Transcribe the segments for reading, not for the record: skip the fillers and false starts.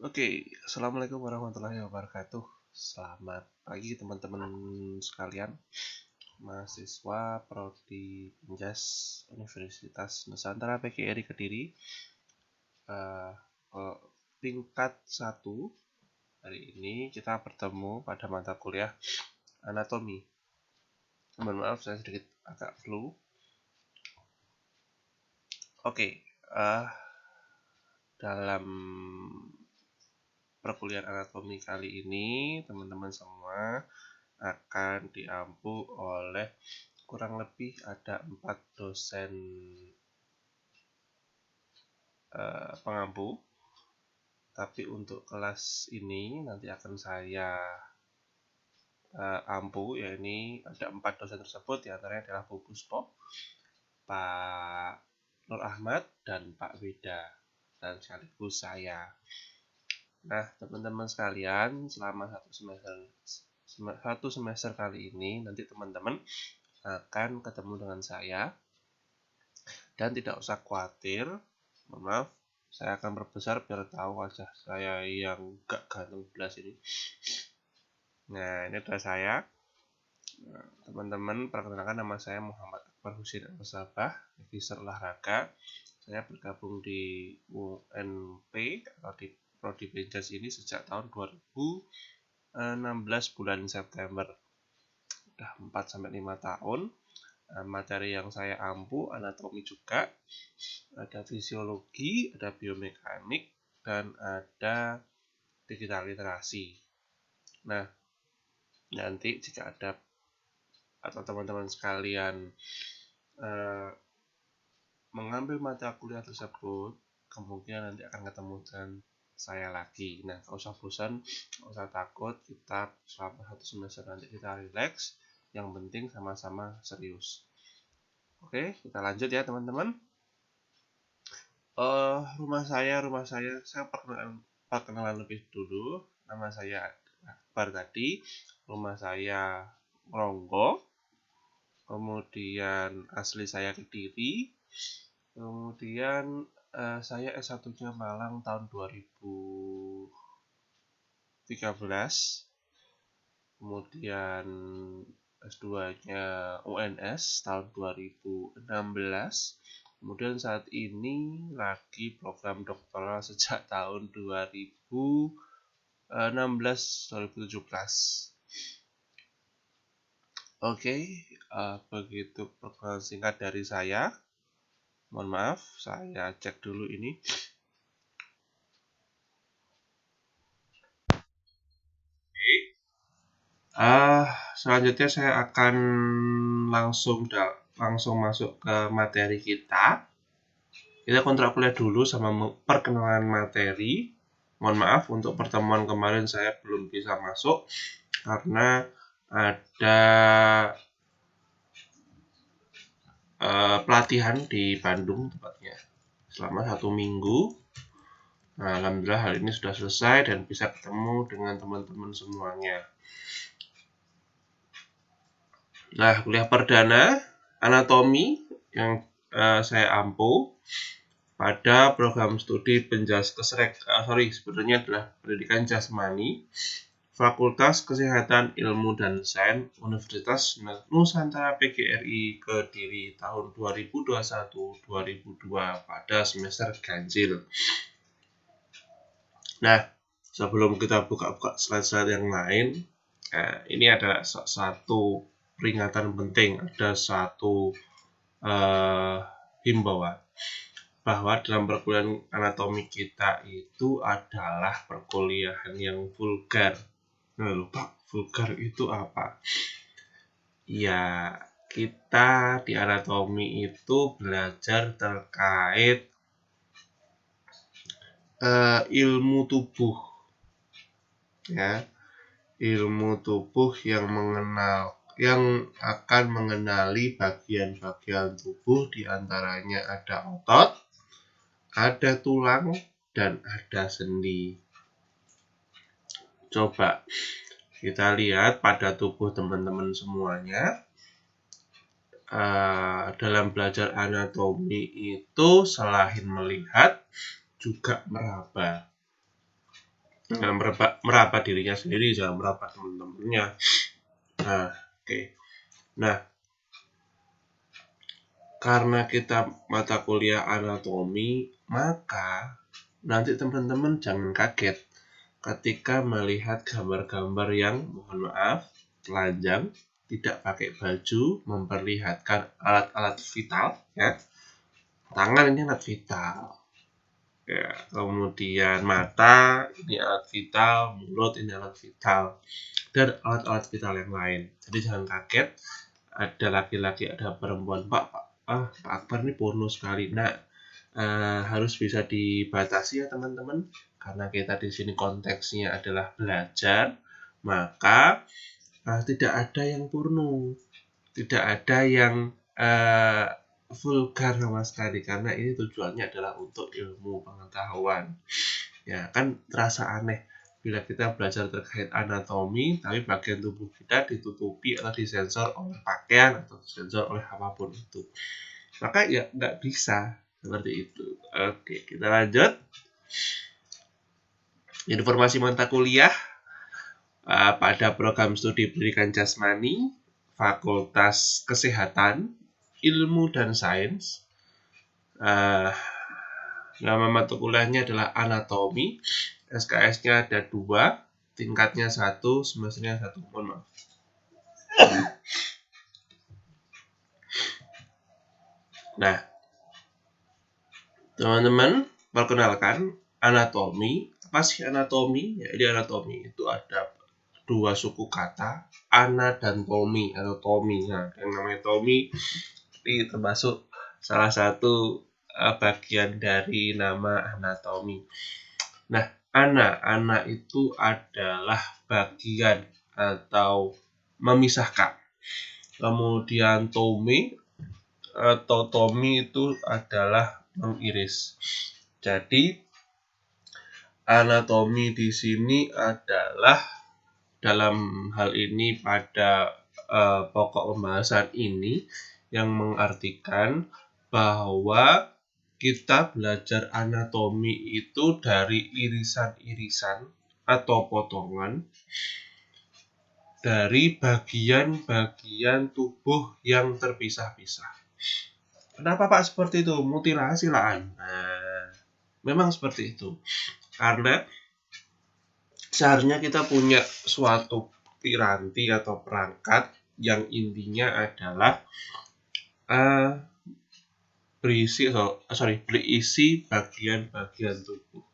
Oke, Assalamualaikum warahmatullahi wabarakatuh. Selamat pagi teman-teman sekalian, mahasiswa Prodi Penjas Universitas Nusantara PGRI Kediri, tingkat 1. Hari ini kita bertemu pada mata kuliah anatomi. Mohon maaf, saya sedikit agak flu. Oke, dalam perkuliahan anatomi kali ini teman-teman semua akan diampu oleh kurang lebih ada 4 dosen pengampu. Tapi untuk kelas ini nanti akan saya ampu, ya ini ada 4 dosen tersebut, diantaranya adalah Bu Puspo, Pak Nur Ahmad, dan Pak Wida, dan sekaligus saya. Nah, teman-teman sekalian, selama satu semester kali ini nanti teman-teman akan ketemu dengan saya, dan tidak usah khawatir. Mohon maaf, saya akan berbesar biar tahu wajah saya yang gak ganteng belas ini. Nah, ini adalah saya. Teman-teman, perkenalkan, nama saya Muhammad Akbar Husin Al-Sabah, Magister Olahraga. Saya bergabung di UNP atau di Prodi Penjas ini sejak tahun 2016 bulan September. Sudah 4-5 tahun. Materi yang saya ampu anatomi juga, ada fisiologi, ada biomekanik, dan ada digital literasi. Nah, nanti jika ada atau teman-teman sekalian mengambil mata kuliah tersebut, kemungkinan nanti akan ketemu dengan saya lagi. Nah, gak usah bosan, gak usah takut, kita selama 1 semester nanti kita relax, yang penting sama-sama serius. Oke, kita lanjut ya teman-teman. Rumah saya perkenalan lebih dulu. Nama saya Akbar tadi, rumah saya Ronggo, kemudian asli saya Kediri, kemudian saya S1-nya Malang tahun 2013, kemudian S2-nya UNS tahun 2016, kemudian saat ini lagi program doktoral sejak tahun 2016-2017. Oke, begitu perkenalan singkat dari saya. Mohon maaf, saya cek dulu ini. Selanjutnya saya akan langsung masuk ke materi kita. Kita kontrak kuliah dulu sama perkenalan materi. Mohon maaf, untuk pertemuan kemarin saya belum bisa masuk karena ada pelatihan di Bandung tepatnya selama 1 minggu. Nah, alhamdulillah hari ini sudah selesai dan bisa ketemu dengan teman-teman semuanya. Nah, kuliah perdana anatomi yang saya ampu pada program studi sebenarnya adalah pendidikan jasmani, Fakultas Kesehatan Ilmu dan Sains Universitas Nusantara PGRI Kediri tahun 2021-2022 pada semester ganjil. Nah, sebelum kita buka-buka slide-slide yang lain, ini adalah satu peringatan penting, ada satu himbauan bahwa dalam perkuliahan anatomi kita itu adalah perkuliahan yang vulgar. Nah, lupa vulgar itu apa? Ya, kita di anatomi itu belajar terkait ilmu tubuh, ya, ilmu tubuh yang akan mengenali bagian-bagian tubuh, diantaranya ada otot, ada tulang, dan ada sendi. Coba kita lihat pada tubuh teman-teman semuanya. Dalam belajar anatomi itu selain melihat juga meraba. Jangan meraba dirinya sendiri, jangan meraba teman-temannya. Nah, oke. Nah, karena kita mata kuliah anatomi, maka nanti teman-teman jangan kaget ketika melihat gambar-gambar yang, mohon maaf, telanjang, tidak pakai baju, memperlihatkan alat-alat vital, ya. Tangan ini alat vital. Ya, kemudian mata ini alat vital, mulut ini alat vital, dan alat-alat vital yang lain. Jadi jangan kaget ada laki-laki, ada perempuan, Pak Akbar ini porno sekali. Nah, harus bisa dibatasi ya teman-teman, karena kita di sini konteksnya adalah belajar, maka tidak ada yang porno, tidak ada yang vulgar sama sekali, karena ini tujuannya adalah untuk ilmu pengetahuan. Ya kan, terasa aneh bila kita belajar terkait anatomi tapi bagian tubuh kita ditutupi atau disensor oleh pakaian atau disensor oleh apapun itu, maka ya nggak bisa seperti itu. Oke, kita lanjut. Informasi mata kuliah pada program studi pendidikan jasmani, Fakultas Kesehatan, Ilmu dan Sains. Nama mata kuliahnya adalah anatomi. SKS-nya ada 2, tingkatnya 1, semesternya 1. Mohon maaf. Nah, teman-teman, perkenalkan anatomi. Apa sih anatomi? Ya, jadi anatomi itu ada 2 suku kata, ana dan tomi atau tomi. Nah, yang namanya tomi ini termasuk salah satu bagian dari nama anatomi. Nah, ana itu adalah bagian atau memisahkan. Kemudian tomi atau tomi itu adalah mengiris. Jadi anatomi di sini adalah dalam hal ini pada pokok pembahasan ini yang mengartikan bahwa kita belajar anatomi itu dari irisan-irisan atau potongan dari bagian-bagian tubuh yang terpisah-pisah. Kenapa Pak seperti itu? Mutilasi lah. Nah, memang seperti itu. Karena seharusnya kita punya suatu piranti atau perangkat yang intinya adalah berisi bagian-bagian tubuh.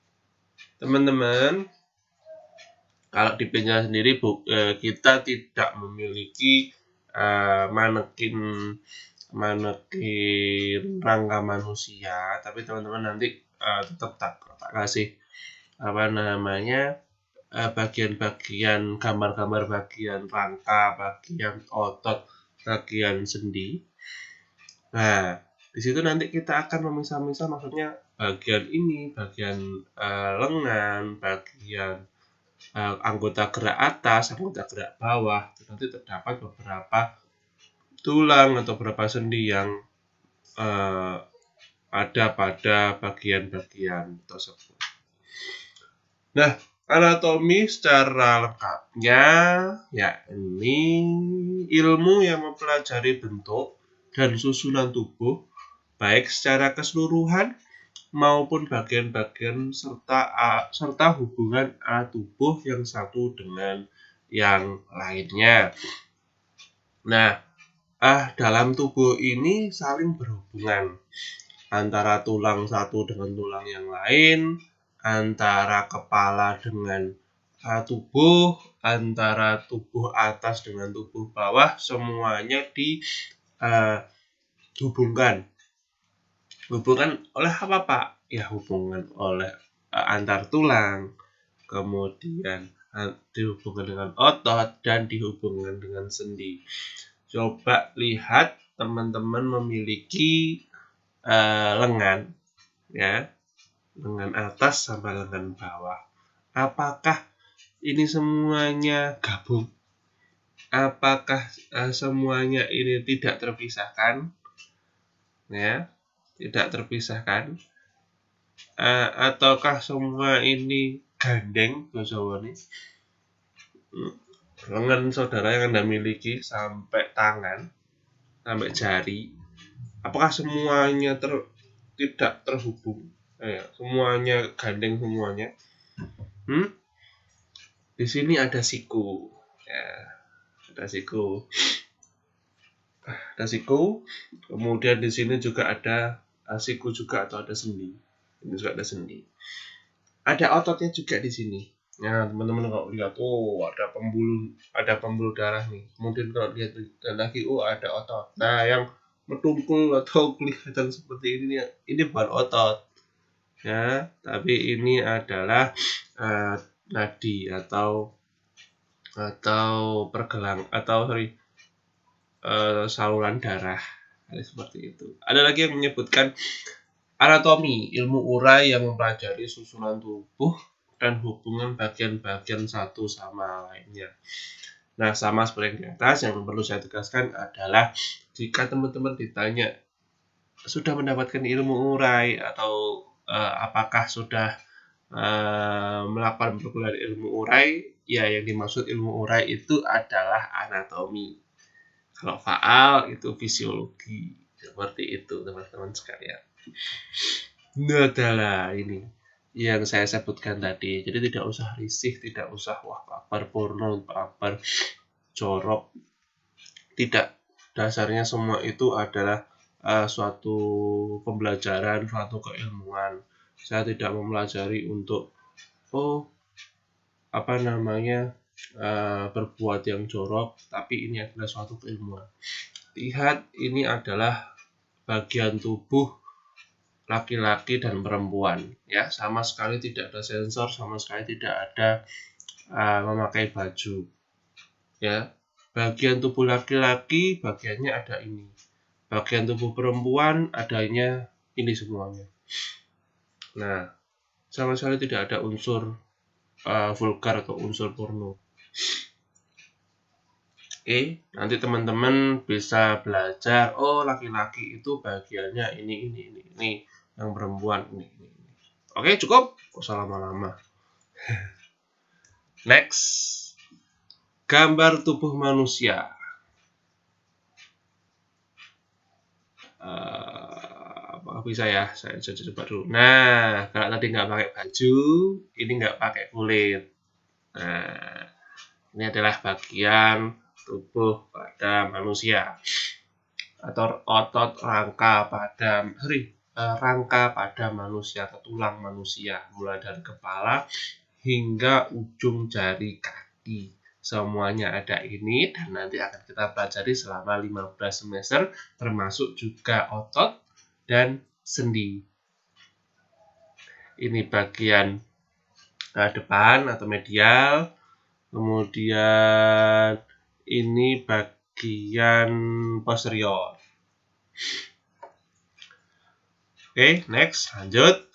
Teman-teman, kalau di penjara sendiri kita tidak memiliki manekin rangka manusia, tapi teman-teman nanti tetap tak kasih bagian-bagian gambar-gambar bagian rangka, bagian otot, bagian sendi. Nah, di situ nanti kita akan memisah-misah, maksudnya bagian ini, bagian lengan, bagian anggota gerak atas, anggota gerak bawah. Nanti terdapat beberapa tulang atau beberapa sendi yang ada pada bagian-bagian tersebut. Nah, anatomi secara lengkapnya yakni ilmu yang mempelajari bentuk dan susunan tubuh baik secara keseluruhan maupun bagian-bagian serta hubungan alat tubuh yang satu dengan yang lainnya. Nah, dalam tubuh ini saling berhubungan antara tulang satu dengan tulang yang lain, antara kepala dengan tubuh, antara tubuh atas dengan tubuh bawah, semuanya dihubungkan. Hubungan oleh apa Pak? Ya hubungan oleh antar tulang, kemudian dihubungkan dengan otot, dan dihubungkan dengan sendi. Coba lihat teman-teman memiliki lengan, ya, lengan atas sampai lengan bawah. Apakah ini semuanya gabung? Apakah semuanya ini tidak terpisahkan? Ya, tidak terpisahkan. Ataukah semua ini gandeng bahasa Jawane. Lengan saudara yang Anda miliki sampai tangan, sampai jari, apakah semuanya tidak terhubung? Semuanya gandeng semuanya. Di sini ada siku. Ya, ada siku. Ada siku. Kemudian di sini juga ada siku juga atau ada sendi. Ini juga ada sendi. Ada ototnya juga di sini. Nah, teman-teman kalau lihat, ada pembuluh darah nih. Kemudian kalau lihat lagi, ada otot. Nah, yang metungkul atau kelihatan seperti ini bukan otot, ya, tapi ini adalah nadi atau saluran darah, seperti itu. Ada lagi yang menyebutkan anatomi, ilmu urai yang mempelajari susunan tubuh dan hubungan bagian-bagian satu sama lainnya. Nah, sama seperti yang di atas, yang perlu saya tegaskan adalah jika teman-teman ditanya sudah mendapatkan ilmu urai atau apakah sudah melakukan perkuliahan ilmu urai, ya yang dimaksud ilmu urai itu adalah anatomi. Kalau faal itu fisiologi. Seperti itu teman-teman sekalian. Nah, adalah ini yang saya sebutkan tadi. Jadi tidak usah risih, tidak usah kabar porno, kabar jorok. Tidak, dasarnya semua itu adalah suatu pembelajaran, suatu keilmuan. Saya tidak mempelajari untuk berbuat yang jorok, tapi ini adalah suatu keilmuan. Lihat, ini adalah bagian tubuh laki-laki dan perempuan, ya, sama sekali tidak ada sensor, sama sekali tidak ada memakai baju, ya. Bagian tubuh laki-laki bagiannya ada ini, bagian tubuh perempuan adanya ini semuanya. Nah, sama sekali tidak ada unsur vulgar atau unsur porno. Oke, nanti teman-teman bisa belajar, laki-laki itu bagiannya ini, yang perempuan ini. Oke, cukup. Usah lama-lama. Next, gambar tubuh manusia. Apakah bisa ya? Saya coba dulu. Nah, kalau tadi nggak pakai baju, ini nggak pakai kulit. Nah, ini adalah bagian tubuh pada manusia atau otot rangka pada manusia atau tulang manusia, mulai dari kepala hingga ujung jari kaki. Semuanya ada ini dan nanti akan kita pelajari selama 15 semester, termasuk juga otot dan sendi. Ini bagian depan atau medial, kemudian ini bagian posterior. Oke, next, lanjut.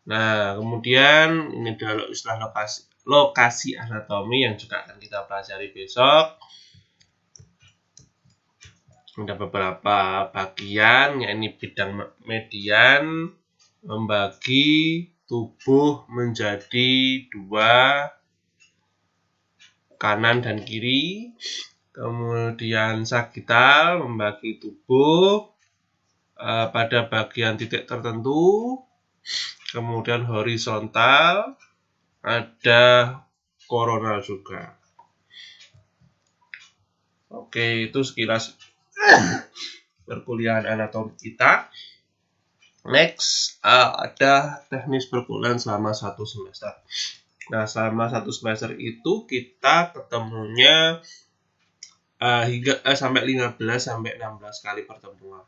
Nah, kemudian ini adalah istilah lokasi anatomi yang juga akan kita pelajari besok. Ada beberapa bagian, yakni bidang median, membagi tubuh menjadi dua, kanan dan kiri. Kemudian sagital, membagi tubuh pada bagian titik tertentu. Kemudian horizontal, ada koronal juga. Oke, itu sekilas perkuliahan anatomi kita. Next, ada teknis perkuliahan selama 1 semester. Nah, selama 1 semester itu kita ketemunya sampai 15 sampai 16 kali pertemuan.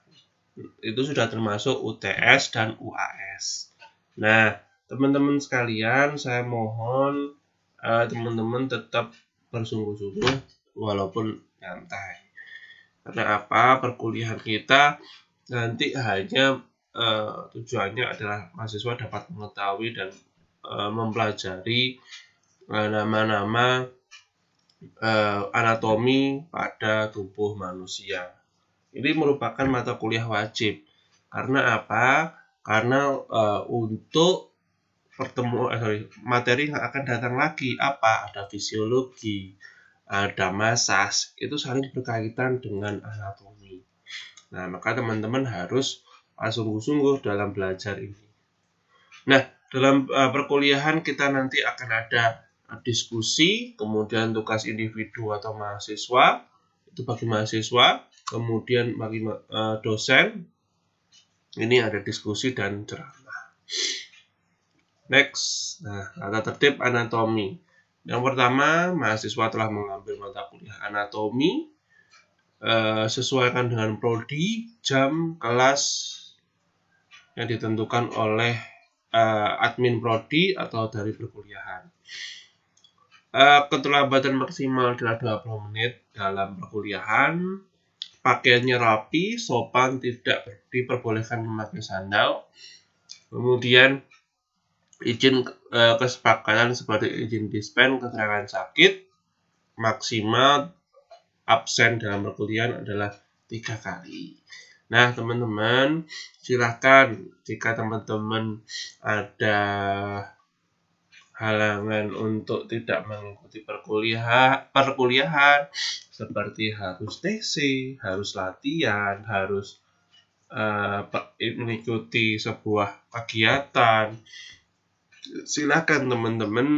Itu sudah termasuk UTS dan UAS. Nah, teman-teman sekalian, saya mohon teman-teman tetap bersungguh-sungguh walaupun santai. Karena apa? Perkuliahan kita nanti hanya tujuannya adalah mahasiswa dapat mengetahui dan mempelajari nama-nama anatomi pada tubuh manusia. Ini merupakan mata kuliah wajib. Karena apa? Karena untuk materi yang akan datang lagi apa? Ada fisiologi, ada massage, itu saling berkaitan dengan anatomi. Nah, maka teman-teman harus sungguh-sungguh dalam belajar ini. Nah, dalam perkuliahan kita nanti akan ada diskusi, kemudian tugas individu atau mahasiswa, itu bagi mahasiswa, kemudian bagi dosen, ini ada diskusi dan ceramah. Next, nah, tata tertib anatomi. Yang pertama, mahasiswa telah mengambil mata kuliah anatomi, sesuaikan dengan prodi, jam, kelas yang ditentukan oleh admin prodi atau dari perkuliahan. Keterlambatan maksimal adalah 20 menit dalam perkuliahan. Pakaiannya rapi, sopan, tidak diperbolehkan memakai sandal. Kemudian izin kesepakatan seperti izin dispen, keterangan sakit, maksimal absen dalam perkuliahan adalah 3 kali. Nah, teman-teman, silakan jika teman-teman ada halangan untuk tidak mengikuti perkuliahan seperti harus TC, harus latihan, harus mengikuti sebuah kegiatan. Silakan teman-teman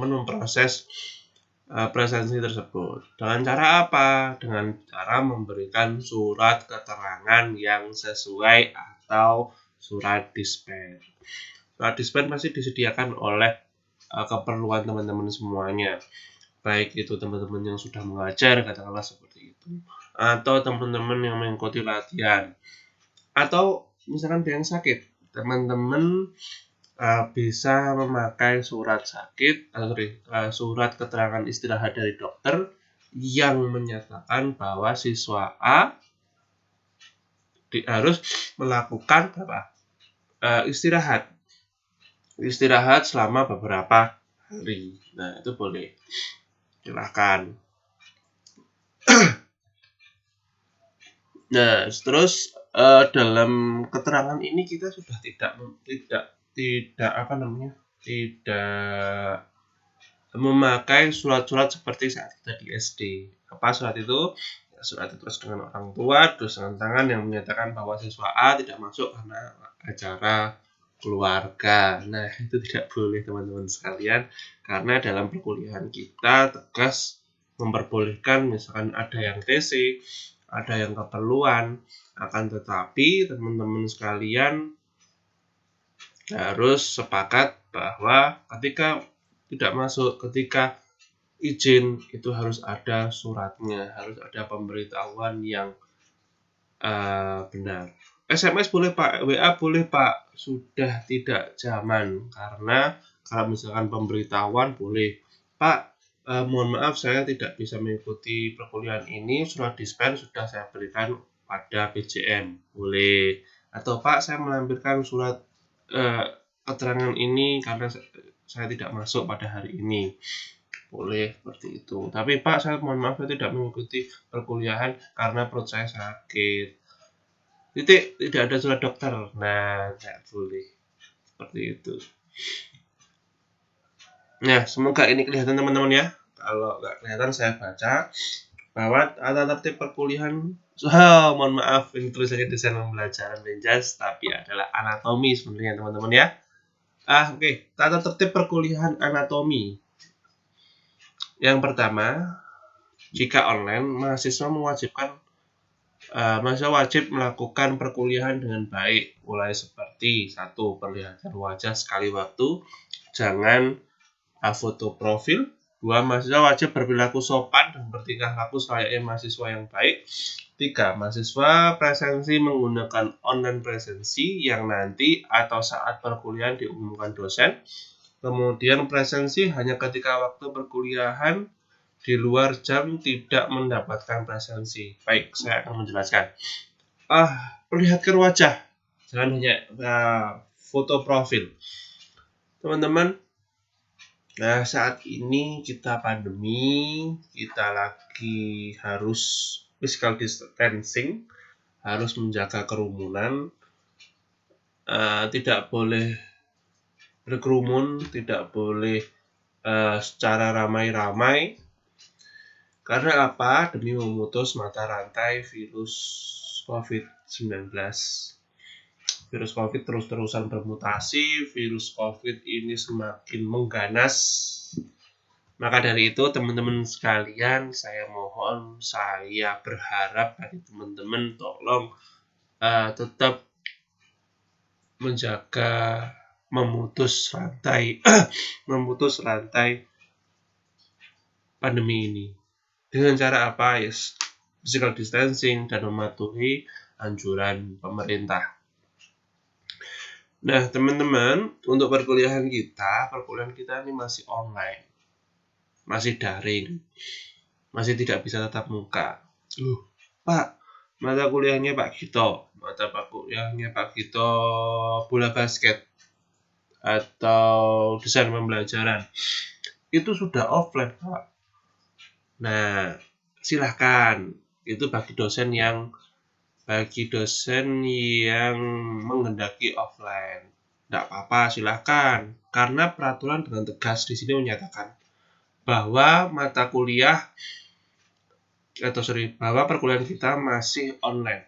memproses presensi tersebut. Dengan cara apa? Dengan cara memberikan surat keterangan yang sesuai atau surat dispen. Surat dispen pasti disediakan oleh keperluan teman-teman semuanya. Baik itu teman-teman yang sudah mengajar, katakanlah seperti itu, atau teman-teman yang mengikuti latihan, atau misalkan ada yang sakit, teman-teman bisa memakai surat keterangan istirahat dari dokter yang menyatakan bahwa siswa A harus melakukan istirahat selama beberapa hari. Nah, itu boleh, silakan. Nah, terus dalam keterangan ini kita sudah tidak memakai surat-surat seperti saat kita di SD. Apa surat itu? Ya, surat ditulis dengan orang tua, terus dengan tangan yang menyatakan bahwa siswa A tidak masuk karena acara keluarga. Nah, itu tidak boleh teman-teman sekalian, karena dalam perkuliahan kita tegas memperbolehkan misalkan ada yang TC, ada yang keperluan, akan tetapi teman-teman sekalian harus sepakat bahwa ketika tidak masuk, ketika izin itu harus ada suratnya, harus ada pemberitahuan yang benar. SMS boleh Pak, WA boleh Pak, sudah tidak zaman, karena kalau misalkan pemberitahuan boleh Pak, mohon maaf saya tidak bisa mengikuti perkuliahan ini, surat dispen sudah saya berikan pada PJM, boleh. Atau Pak, saya melampirkan surat keterangan ini karena saya tidak masuk pada hari ini, boleh seperti itu. Tapi Pak, saya mohon maaf saya tidak mengikuti perkuliahan karena perut saya sakit, tidak ada surat dokter. Nah, tidak boleh seperti itu. Nah, semoga ini kelihatan teman-teman ya. Kalau nggak kelihatan saya baca bahwa tata tertib perkuliahan, mohon maaf ini tulisannya desain pembelajaran Benjas, tapi adalah anatomi sebenarnya teman-teman ya. Oke. Tata tertib perkuliahan anatomi. Yang pertama, jika online, mahasiswa wajib melakukan perkuliahan dengan baik, mulai seperti 1. Perlihatan wajah sekali waktu, jangan foto profil. 2. Mahasiswa wajib berperilaku sopan dan bertingkah laku selayaknya mahasiswa yang baik. 3. Mahasiswa presensi menggunakan online presensi yang nanti atau saat perkuliahan diumumkan dosen. Kemudian presensi hanya ketika waktu perkuliahan, di luar jam tidak mendapatkan presensi. Baik, saya akan menjelaskan. Perlihatkan wajah, jangan hanya foto profil. Teman-teman, nah saat ini kita pandemi, kita lagi harus physical distancing, harus menjaga kerumunan, tidak boleh berkerumun, tidak boleh secara ramai-ramai. Karena apa? Demi memutus mata rantai virus COVID-19. Virus COVID terus-terusan bermutasi, virus COVID ini semakin mengganas. Maka dari itu, teman-teman sekalian, saya mohon, saya berharap dari teman-teman tolong tetap menjaga, memutus rantai pandemi ini. Dengan cara apa? Yes, physical distancing dan mematuhi anjuran pemerintah. Nah, teman-teman, untuk perkuliahan kita ini masih online, masih daring, masih tidak bisa tatap muka. Pak, mata kuliahnya Pak Gito bola basket atau desain pembelajaran itu sudah offline, Pak. Nah, silahkan, itu bagi dosen yang menghendaki offline. Tidak apa-apa, silahkan. Karena peraturan dengan tegas di sini menyatakan bahwa bahwa perkuliahan kita masih online.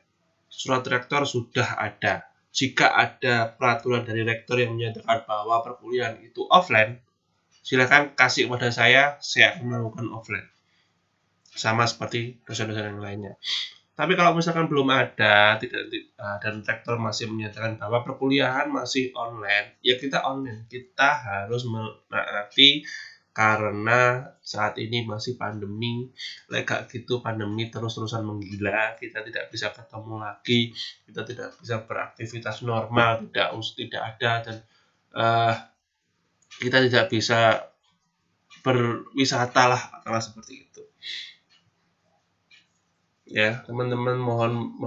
Surat rektor sudah ada. Jika ada peraturan dari rektor yang menyatakan bahwa perkuliahan itu offline, silakan kasih kepada saya akan melakukan offline. Sama seperti dosen-dosen yang lainnya. Tapi kalau misalkan belum ada dan rektor masih menyatakan bahwa perkuliahan masih online, ya kita online. Kita harus menaati karena saat ini masih pandemi. Kayak gitu pandemi terus-terusan menggila, kita tidak bisa ketemu lagi, kita tidak bisa beraktivitas normal, tidak ada, dan kita tidak bisa berwisata lah, kalau seperti itu. Ya, teman-teman mohon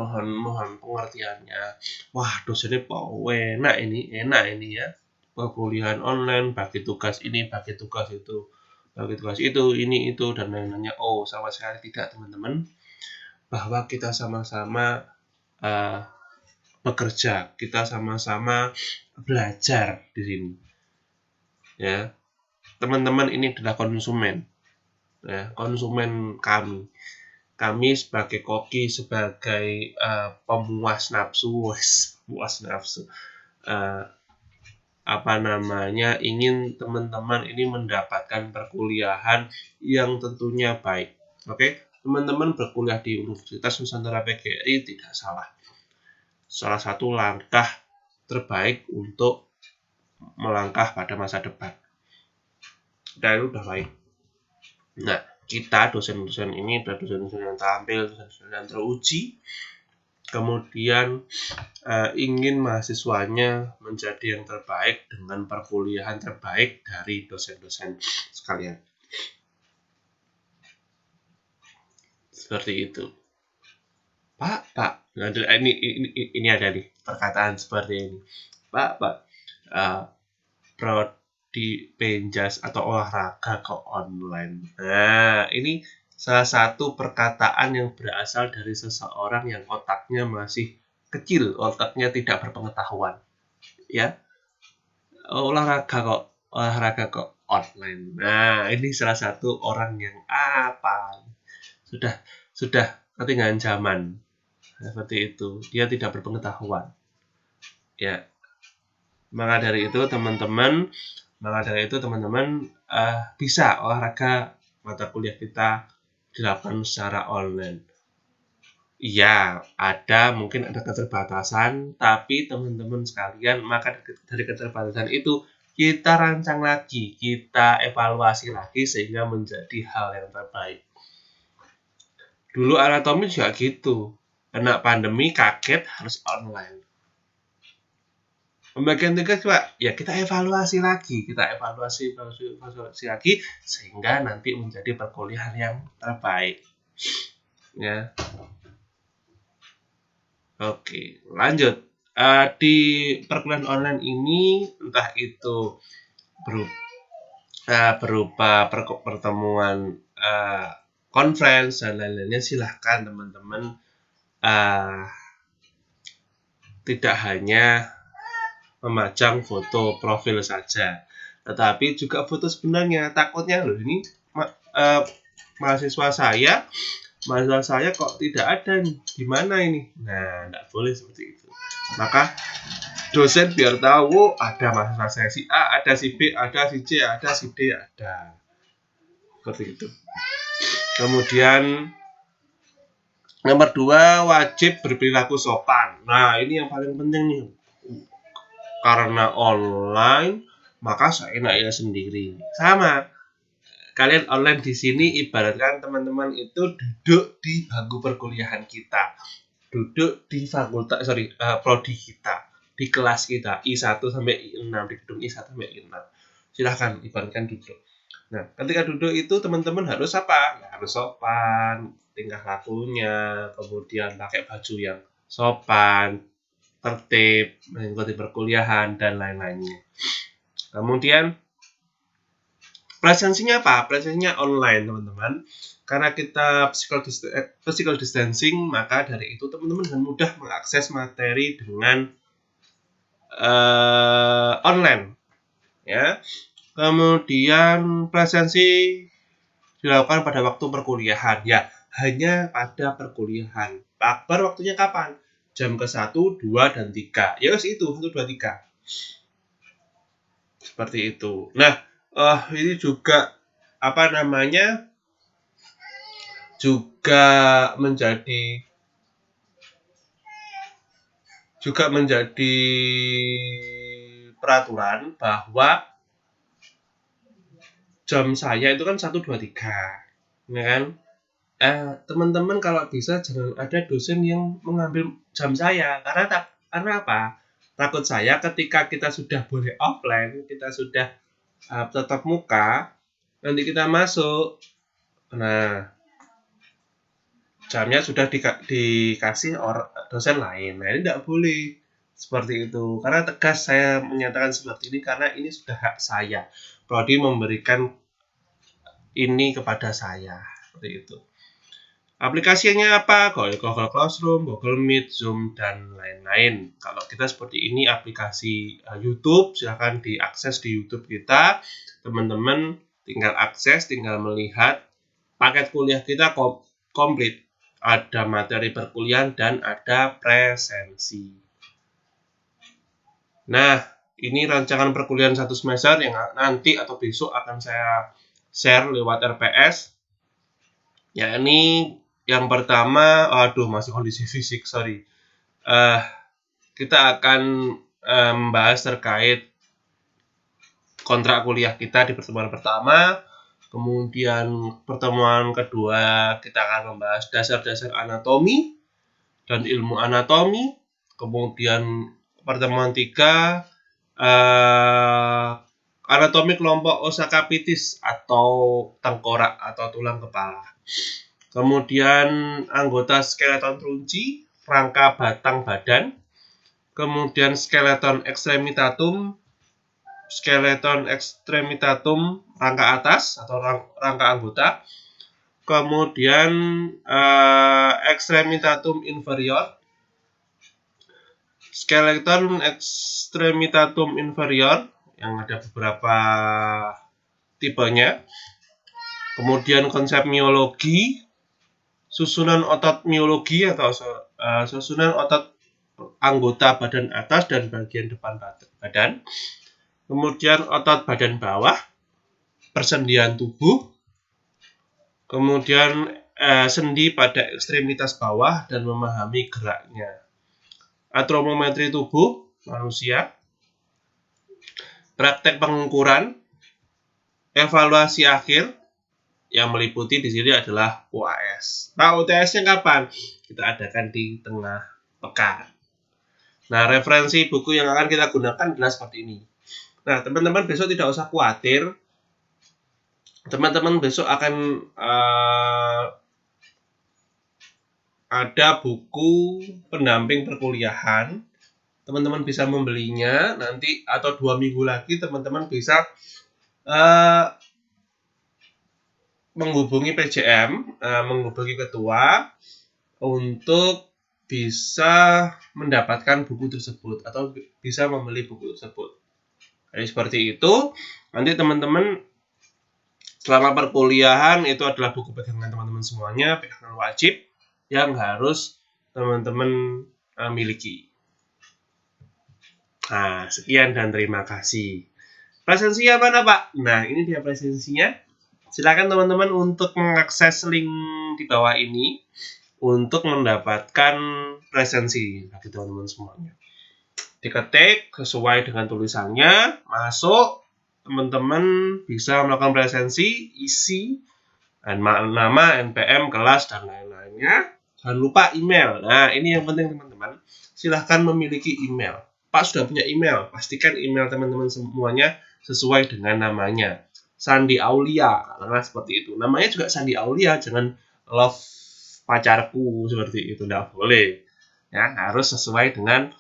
pengertiannya. Wah, dosennya enak ini ya. Perkuliahan online, bagi tugas ini, bagi tugas itu, ini itu dan lain-lainnya. Oh, sama sekali tidak, teman-teman. Bahwa kita sama-sama bekerja, kita sama-sama belajar di sini. Ya. Teman-teman ini adalah konsumen. Ya, konsumen kami. Kami sebagai koki, sebagai pemuas nafsu, ingin teman-teman ini mendapatkan perkuliahan yang tentunya baik. Oke, teman-teman berkuliah di Universitas Nusantara PGRI tidak salah. Salah satu langkah terbaik untuk melangkah pada masa depan. Dan itu udah baik. Nah, kita dosen-dosen ini adalah dosen-dosen yang tampil, dosen-dosen yang teruji, kemudian ingin mahasiswanya menjadi yang terbaik dengan perkuliahan terbaik dari dosen-dosen sekalian. Seperti itu. Pak, ini ada nih perkataan seperti ini. Pak, prodi penjas atau olahraga kok online. Nah, ini salah satu perkataan yang berasal dari seseorang yang otaknya masih kecil, otaknya tidak berpengetahuan. Ya, olahraga kok online. Nah, ini salah satu orang yang sudah ketinggalan zaman. Seperti itu, dia tidak berpengetahuan. Ya, maka dari itu teman-teman bisa olahraga mata kuliah kita dilakukan secara online. Iya, mungkin ada keterbatasan, tapi teman-teman sekalian, maka dari keterbatasan itu kita rancang lagi, kita evaluasi lagi sehingga menjadi hal yang terbaik. Dulu anatomi juga gitu, kena pandemi kaget harus online. Pembagian tugas Pak, ya kita evaluasi lagi sehingga nanti menjadi perkuliahan yang terbaik. Ya. Oke, lanjut. Di perkuliahan online ini entah itu berupa pertemuan conference dan lain-lainnya, silahkan teman-teman tidak hanya memajang foto profil saja, tetapi juga foto sebenarnya. Takutnya loh ini mahasiswa saya kok tidak ada nih, gimana ini? Nah, tidak boleh seperti itu. Maka dosen biar tahu ada mahasiswa saya si A, ada si B, ada si C, ada si D, ada. Seperti itu. Kemudian nomor 2, wajib berperilaku sopan. Nah, ini yang paling penting nih. Karena online, maka seenaknya sendiri. Sama. Kalian online di sini ibaratkan teman-teman itu duduk di bangku perkuliahan kita. Duduk di prodi kita, di kelas kita, I1 sampai I6, di gedung I1 sampai I6. Silahkan ibaratkan duduk. Nah, ketika duduk itu teman-teman harus apa? Ya, harus sopan, tingkah lakunya, kemudian pakai baju yang sopan, tertib, mengikuti perkuliahan, dan lain-lainnya. Kemudian, presensinya apa? Presensinya online, teman-teman. Karena kita physical distancing, maka dari itu teman-teman dengan mudah mengakses materi dengan online. Ya. Kemudian presensi dilakukan pada waktu perkuliahan. Ya, hanya pada perkuliahan. Akbar waktunya kapan? Jam ke-1, 2, dan 3. Ya wes itu, 1, 2, 3. Seperti itu. Nah, ini juga juga menjadi peraturan bahwa jam saya itu kan 1, 2, 3, ya kan? Teman-teman kalau bisa jangan ada dosen yang mengambil jam saya, karena apa? Takut saya ketika kita sudah boleh offline, kita sudah tatap muka, nanti kita masuk, nah jamnya sudah dikasih dosen lain. Nah, ini tidak boleh seperti itu, karena tegas saya menyatakan seperti ini karena ini sudah hak saya. Prodi memberikan ini kepada saya, seperti itu. Aplikasinya apa? Google Classroom, Google Meet, Zoom, dan lain-lain. Kalau kita seperti ini aplikasi YouTube, silahkan diakses di YouTube kita. Teman-teman tinggal akses, tinggal melihat paket kuliah kita komplit. Ada materi perkuliahan dan ada presensi. Nah, ini rancangan perkuliahan 1 semester yang nanti atau besok akan saya share lewat RPS. Ya, ini yang pertama, masih kondisi fisik, sorry. Kita akan membahas terkait kontrak kuliah kita di pertemuan pertama. Kemudian pertemuan kedua kita akan membahas dasar-dasar anatomi dan ilmu anatomi. Kemudian pertemuan 3 anatomi kelompok osakapitis atau tengkorak atau tulang kepala. Kemudian anggota skeleton trunci, rangka batang badan. Kemudian skeleton extremitatum rangka atas atau rangka anggota. Kemudian extremitatum inferior, skeleton extremitatum inferior yang ada beberapa tipenya. Kemudian konsep miologi, susunan otot miologi atau susunan otot anggota badan atas dan bagian depan badan. Kemudian otot badan bawah, persendian tubuh. Kemudian sendi pada ekstremitas bawah dan memahami geraknya. Atromometri tubuh manusia. Praktek pengukuran. Evaluasi akhir yang meliputi di sini adalah UAS. Nah, UTS-nya kapan? Kita adakan di tengah pekan. Nah, referensi buku yang akan kita gunakan adalah seperti ini. Nah, teman-teman besok tidak usah khawatir. Teman-teman besok akan ada buku pendamping perkuliahan. Teman-teman bisa membelinya nanti atau 2 minggu lagi teman-teman bisa menghubungi PJM, menghubungi ketua untuk bisa mendapatkan buku tersebut atau bisa membeli buku tersebut. Jadi seperti itu. Nanti teman-teman selama perkuliahan itu adalah buku pegangan teman-teman semuanya, pegangan wajib yang harus teman-teman miliki. Nah, sekian dan terima kasih. Presensinya mana, Pak? Nah, ini dia presensinya. Silakan teman-teman untuk mengakses link di bawah ini untuk mendapatkan presensi bagi teman-teman semuanya. Diketik sesuai dengan tulisannya, masuk, teman-teman bisa melakukan presensi, isi, nama, NPM, kelas, dan lain-lainnya. Jangan lupa email. Nah, ini yang penting teman-teman. Silahkan memiliki email. Pak sudah punya email, pastikan email teman-teman semuanya sesuai dengan namanya. Sandi Aulia, karena seperti itu. Namanya juga Sandi Aulia, jangan love pacarku seperti itu, tidak boleh. Ya, harus sesuai dengan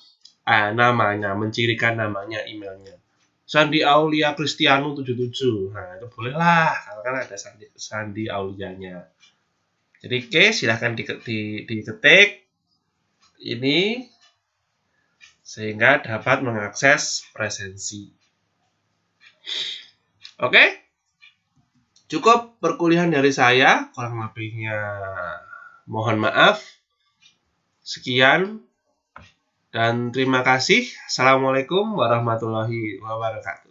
namanya, mencirikan namanya emailnya. Sandi Aulia Kristianu 77. Nah, itu bolehlah, kalau kan ada Sandi Aulianya. Jadi oke, silahkan diketik ini sehingga dapat mengakses presensi. Oke? Cukup perkuliahan dari saya, kurang lebihnya mohon maaf. Sekian dan terima kasih. Assalamualaikum warahmatullahi wabarakatuh.